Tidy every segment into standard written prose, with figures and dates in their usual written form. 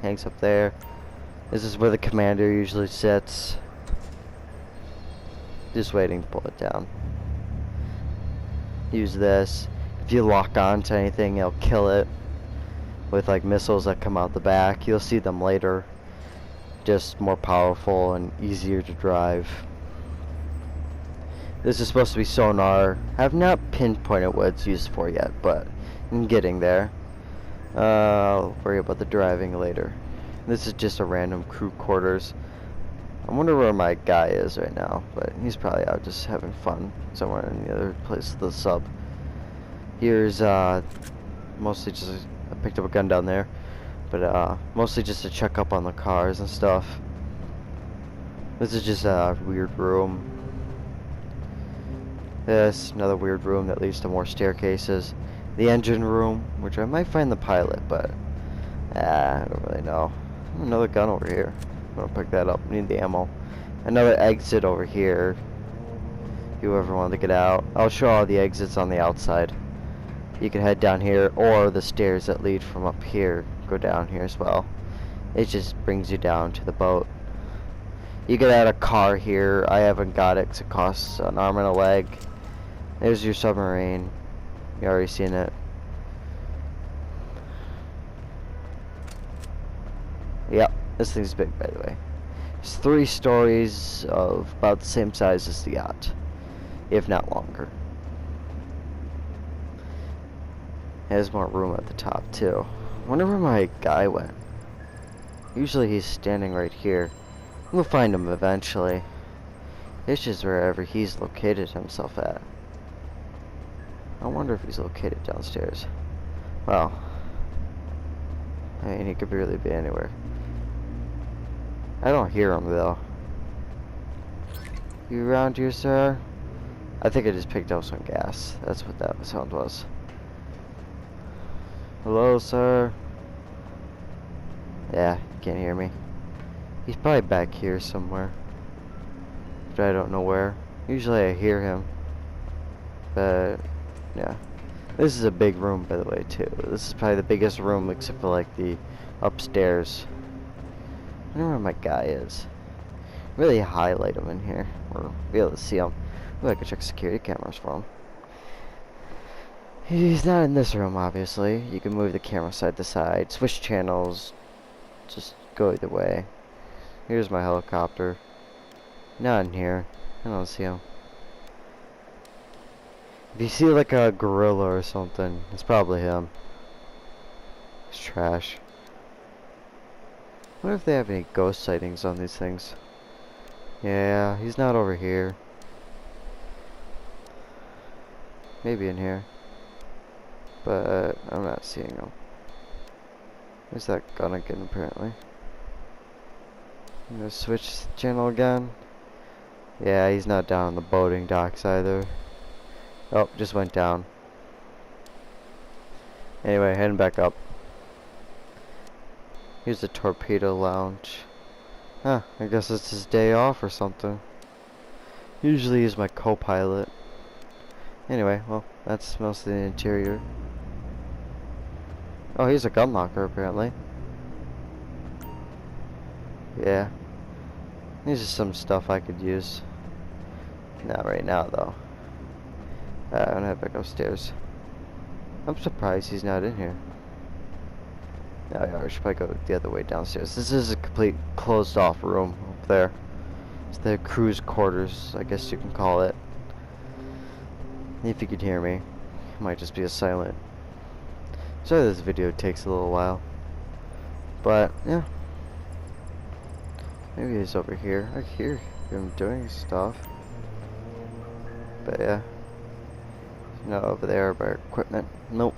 hangs up there. This is where the commander usually sits. Just waiting to pull it down. Use this. If you lock on to anything, it'll kill it with like missiles that come out the back. You'll see them later. Just more powerful and easier to drive. This is supposed to be sonar. I have not pinpointed what it's used for yet, but I'm getting there. I'll worry about the driving later. This is just a random crew quarters. I wonder where my guy is right now, but he's probably out just having fun somewhere in the other place of the sub. Here's mostly just I picked up a gun down there, but mostly just to check up on the cars and stuff. This is just a weird room. This another weird room that leads to more staircases. The engine room, which I might find the pilot, but I don't really know. Another gun over here. I'm gonna pick that up. Need the ammo. Another exit over here. If you ever wanted to get out, I'll show all the exits on the outside. You can head down here, or the stairs that lead from up here go down here as well. It just brings you down to the boat. You get out a car here. I haven't got it because it costs an arm and a leg. There's your submarine. You already seen it. Yep, this thing's big, by the way. It's 3 stories of about the same size as the yacht, if not longer. It has more room at the top too. I wonder where my guy went. Usually he's standing right here. We'll find him eventually. It's just wherever he's located himself at. I wonder if he's located downstairs. Well, I mean, he could really be anywhere. I don't hear him though. You around here, sir? I think I just picked up some gas. That's what that sound was. Hello, sir? Yeah, you can't hear me. He's probably back here somewhere, but I don't know where. Usually I hear him, but yeah. This is a big room, by the way, too. This is probably the biggest room except for like the upstairs. I wonder where my guy is. Really highlight him in here, or be able to see him. Ooh, I could check security cameras for him. He's not in this room, obviously. You can move the camera side to side, switch channels, just go either way. Here's my helicopter. Not in here. I don't see him. If you see like a gorilla or something, it's probably him. It's trash. I wonder if they have any ghost sightings on these things. Yeah, he's not over here. Maybe in here. But I'm not seeing him. Where's that gun again, apparently? I'm gonna switch channel again. Yeah, he's not down on the boating docks either. Oh, just went down. Anyway, heading back up. Here's the torpedo lounge. Huh, I guess it's his day off or something. Usually he's my co-pilot. Anyway, well, that's mostly the interior. Oh, here's a gun locker, apparently. Yeah. These are some stuff I could use. Not right now, though. I'm gonna head back upstairs. I'm surprised he's not in here. No, yeah, I should probably go the other way downstairs. This is a complete closed-off room up there. It's the crew's quarters, I guess you can call it. If you could hear me, it might just be a silent. Sorry this video takes a little while. But, yeah. Maybe he's over here. I hear him doing stuff. But yeah. Not over there by equipment. Nope.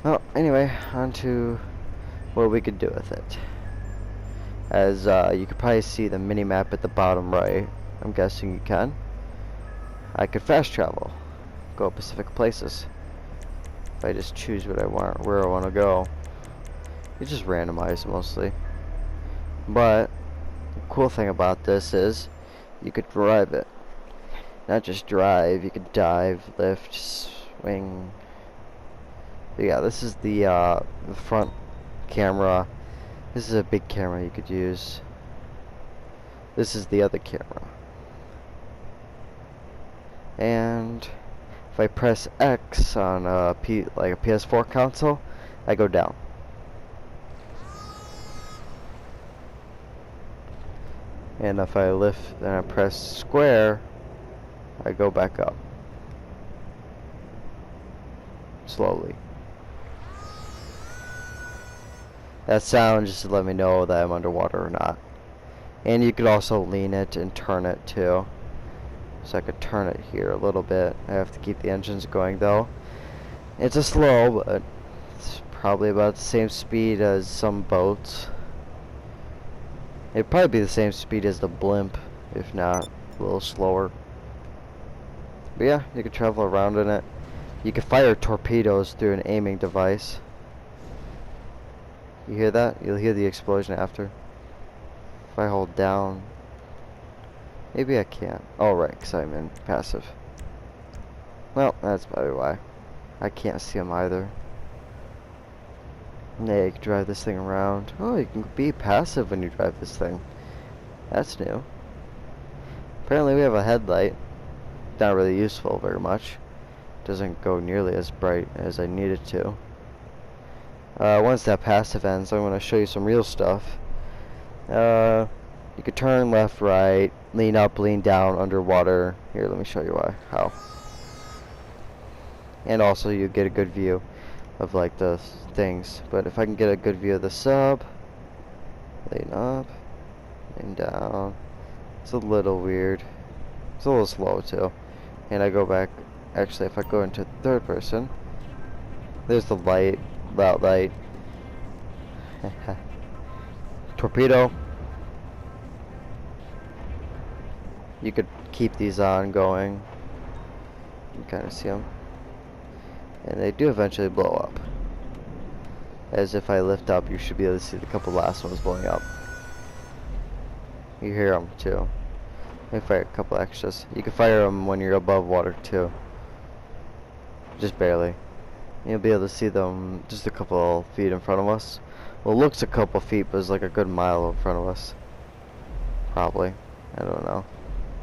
Well, anyway, on to what we could do with it. As you could probably see the mini-map at the bottom right. I'm guessing you can. I could fast travel. Go specific places. If I just choose what I want, where I want to go. It's just randomized mostly. But the cool thing about this is you could drive it. Not just drive, you could dive, lift, swing. But yeah, this is the front camera. This is a big camera you could use. This is the other camera. And if I press X on like a PS4 console, I go down. And if I lift and I press square, I go back up. Slowly. That sound just to let me know that I'm underwater or not. And you could also lean it and turn it too. So I could turn it here a little bit. I have to keep the engines going though. It's a slow, but it's probably about the same speed as some boats. It'd probably be the same speed as the blimp, if not a little slower. But yeah, you could travel around in it. You can fire torpedoes through an aiming device. You hear that? You'll hear the explosion after. If I hold down, maybe I can't. Oh right, because I'm in passive. Well, that's probably why. I can't see them either. Yeah, you can drive this thing around. Oh, you can be passive when you drive this thing. That's new. Apparently we have a headlight. Not really useful very much. Doesn't go nearly as bright as I need it to. Once that passive ends, I'm going to show you some real stuff. You could turn left, right, lean up, lean down, underwater. Here, let me show you how. And also you get a good view of like the things. But if I can get a good view of the sub, lean up, lean down. It's a little weird. It's a little slow too. And I go back. Actually, if I go into third person, there's the light, loud light. Torpedo. You could keep these on going. You can kind of see them. And they do eventually blow up. As if I lift up, you should be able to see the couple last ones blowing up. You hear them too. Let me fire a couple extras. You can fire them when you're above water too. Just barely. You'll be able to see them just a couple feet in front of us. Well, it looks a couple feet, but it's like a good mile in front of us. Probably. I don't know.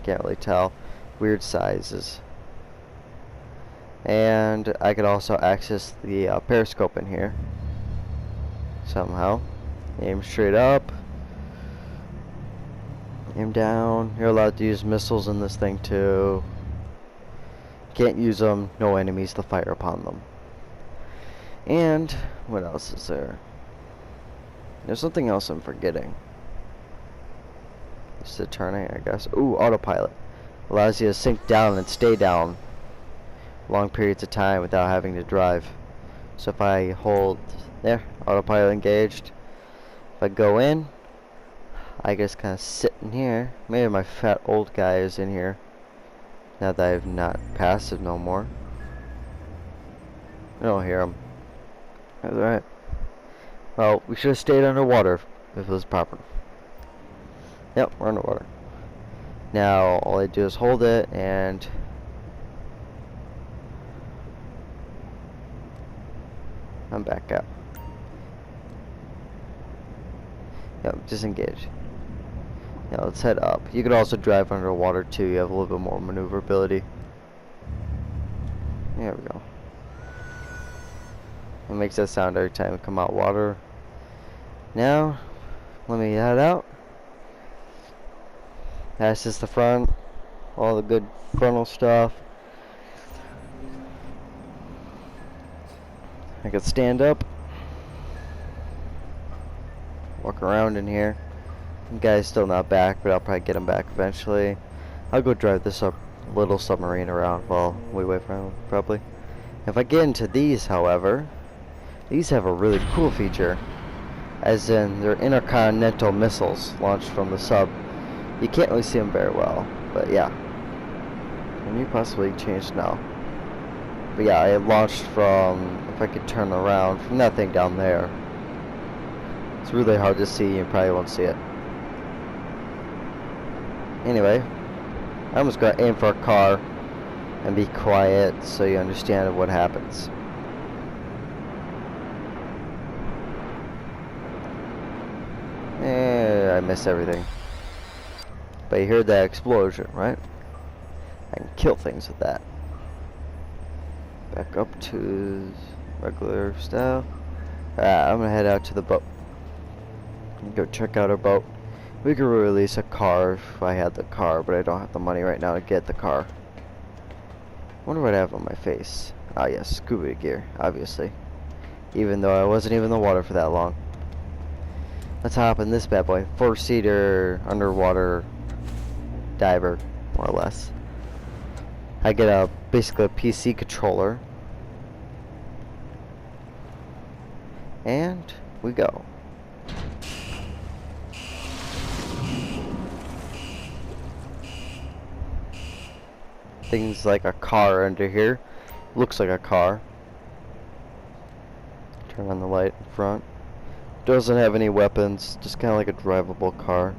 Can't really tell. Weird sizes. And I could also access the periscope in here. Somehow. Aim straight up. Aim down. You're allowed to use missiles in this thing too. Can't use them. No enemies to fire upon them. And what else is there? There's something else I'm forgetting. Just the turning, I guess. Ooh, autopilot. Allows you to sink down and stay down long periods of time without having to drive. So if I hold there, autopilot engaged. If I go in, I just kind of sit in here. Maybe my fat old guy is in here. Now that I'm not passive no more. I don't hear him. That's alright. Well, we should have stayed underwater if it was proper. Yep, we're underwater. Now, all I do is hold it and I'm back up. Yep, disengage. Now let's head up. You can also drive underwater too. You have a little bit more maneuverability. There we go. It makes that sound every time we come out water. Now, let me head out. That's just the front. All the good frontal stuff. I could stand up. Walk around in here. The guy's still not back, but I'll probably get him back eventually. I'll go drive this little submarine around while we wait for him, probably. If I get into these, however, these have a really cool feature. As in, they're intercontinental missiles launched from the sub. You can't really see them very well, but yeah. Can you possibly change now? But yeah, I launched from, if I could turn around, from that thing down there. It's really hard to see, you probably won't see it. Anyway, I'm just going to aim for a car and be quiet so you understand what happens. miss everything. But you heard that explosion, right? I can kill things with that. Back up to regular stuff. I'm gonna head out to the boat. Go check out our boat. We could release a car if I had the car, but I don't have the money right now to get the car. Wonder what I have on my face. Ah, yes, scuba gear, obviously. Even though I wasn't even in the water for that long. Let's hop in this bad boy. 4-seater underwater diver, more or less. I get basically a PC controller. And we go. Things like a car under here. Looks like a car. Turn on the light in front. Doesn't have any weapons, just kind of like a drivable car.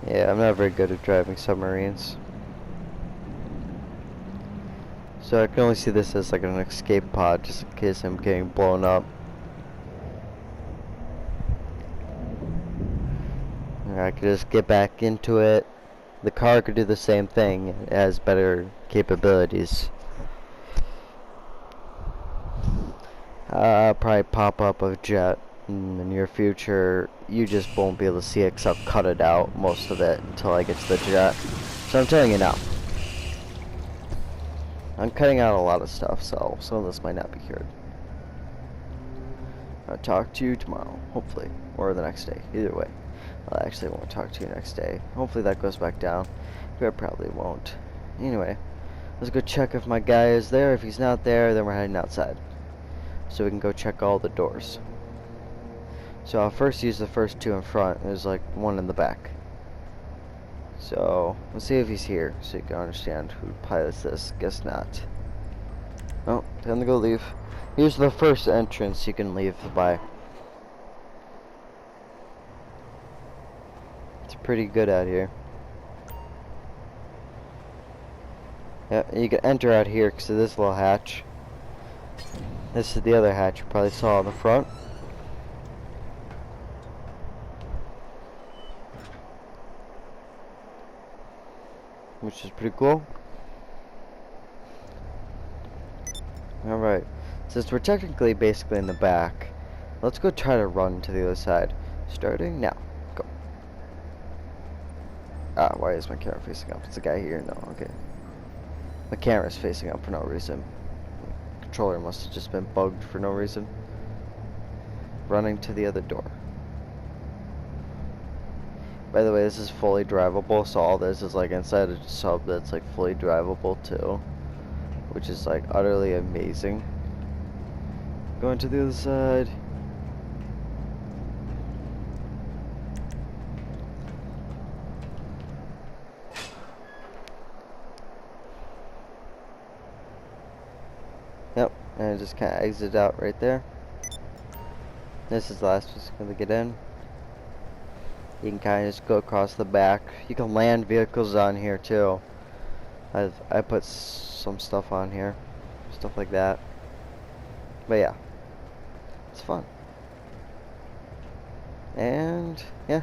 Yeah, I'm not very good at driving submarines. So I can only see this as like an escape pod, just in case I'm getting blown up. And I could just get back into it. The car could do the same thing. It has better capabilities. I'll probably pop up a jet in the near future. You just won't be able to see it because I'll cut it out, most of it, until I get to the jet. So I'm telling you now. I'm cutting out a lot of stuff, so some of this might not be heard. I'll talk to you tomorrow, hopefully, or the next day. Either way. I actually won't talk to you next day. Hopefully that goes back down. But I probably won't. Anyway, let's go check if my guy is there. If he's not there, then we're heading outside. So we can go check all the doors. So I'll first use the first two in front. There's like one in the back. So let's see if he's here, so you can understand who pilots this. Guess not. Oh, time to go leave. Here's the first entrance you can leave by. It's pretty good out here. Yeah, you can enter out here because of this little hatch. This is the other hatch you probably saw on the front. Which is pretty cool. Alright, since we're technically basically in the back, let's go try to run to the other side. Starting now. Go. Ah, why is my camera facing up? It's a guy here? No, okay. My camera's facing up for no reason. The controller must have just been bugged for no reason. Running to the other door. By the way, this is fully drivable, so all this is like inside a sub that's like fully drivable too. Which is like utterly amazing. Going to the other side. Yep, and it just kind of exits out right there. This is the last one's going to get in. You can kind of just go across the back. You can land vehicles on here too. I put some stuff on here, stuff like that. But yeah, it's fun. And yeah,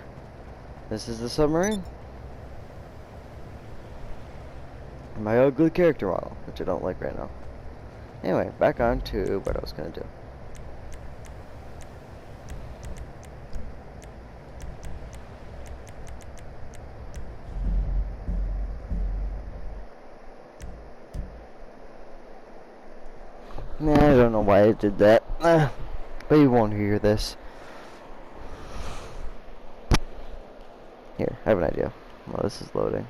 this is the submarine. My ugly character model, which I don't like right now. Anyway, back on to what I was gonna do. Nah, I don't know why I did that, but you won't hear this. Here, I have an idea. Well, this is loading.